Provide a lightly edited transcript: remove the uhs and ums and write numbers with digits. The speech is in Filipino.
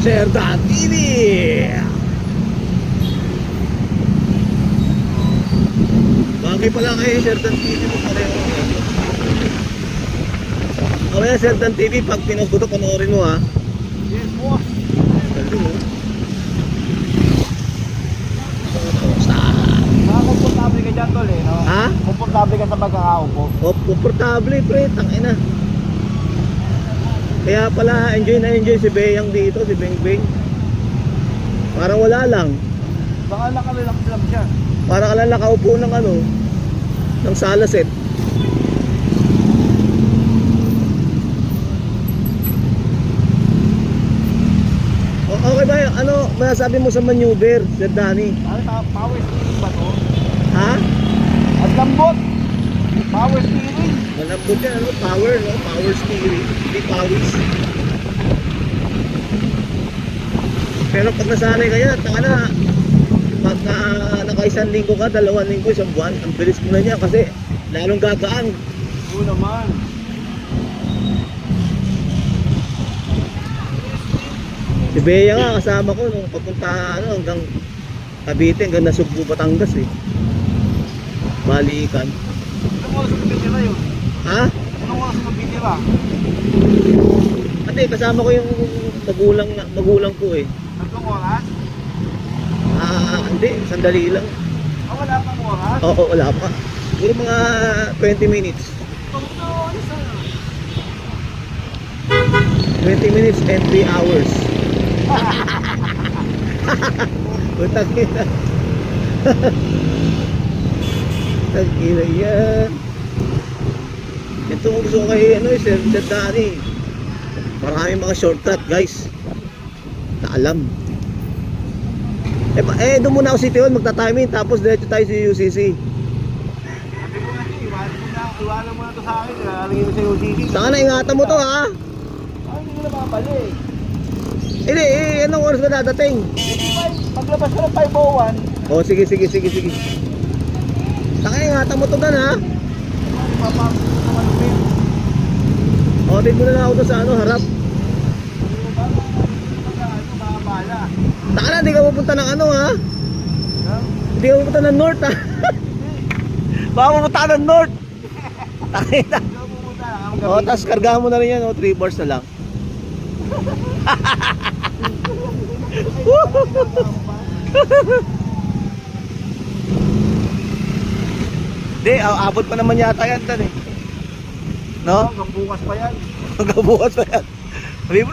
Sir Dan TV. Bagay pala kayo Sir Dan TV mo pareho. Kaya Sir Dan TV, pag pinost ko ito, panoorin mo ha. Yes, boss. Galing mo. Komportable ka dyan, tol, eh, no? Ha? Komportable ka sa pagkakaupo. O, komportable pre, tangina. Kaya pala enjoy na enjoy si Beyang dito, si Beng Beng. Parang wala lang. Baka nakalilak lang siya. Parang ka lang nakaupo ng ano, ng sala set. Okay ba, ano masasabi mo sa maneuver, Sir Danny? Power steering ba to? Ha? At lambot. Power steering. Malambot yan, ano? Power, no? Power steering, hindi pawis. Pero pag nasanay ka yan, taka na, pag naka-isang linggo ka, 2 linggo, 1 buwan, ang bilis mo na niya kasi lalong gagaan. Oo naman. Si Bea nga, kasama ko nung papunta ano, hanggang Cavite, hanggang Nasugbu, Batangas eh. Balikan. Anong oras mo bitira yun? Ha? Anong oras mo bitira? Ate, kasama ko yung magulang ko eh. 3 oras? Hindi, sandali lang. Ah, wala pang oras? Oo, wala pa. Siguro mga 20 minutes. 20 minutes and 3 hours. Utang ina. Utang ina yan. Ito ang gusto ko kay ano, Sir Danny. Maraming mga shortcut guys na alam. Doon muna ako City Hall magta-timing, tapos diretso tayo sa UCC. Sabi ko nga iwanan mo na to sa akin. Lalagay mo sa UCC. Saka na, ingatan mo to ha. Ah, hindi ko na mapabalik. Hindi, anong oras ka dadating? Paglabas ko ng 5:01. Oh, sige. Saka ingatan mo to gan ha. Papasok ko sa malupit. O, tignan mo na lang ako doon sa ano, harap. Taka na, di ka pupunta ng ano ha. Hindi ka pupunta ng north ha. Baka pupunta ka ng north. Takita. O, tapos kargahan mo na rin yan, 3 bars na lang. Hindi, abot pa naman yata yan Dan eh. No? Hanggang bukas pa yan. Hanggang bukas pa yan. Sabi mo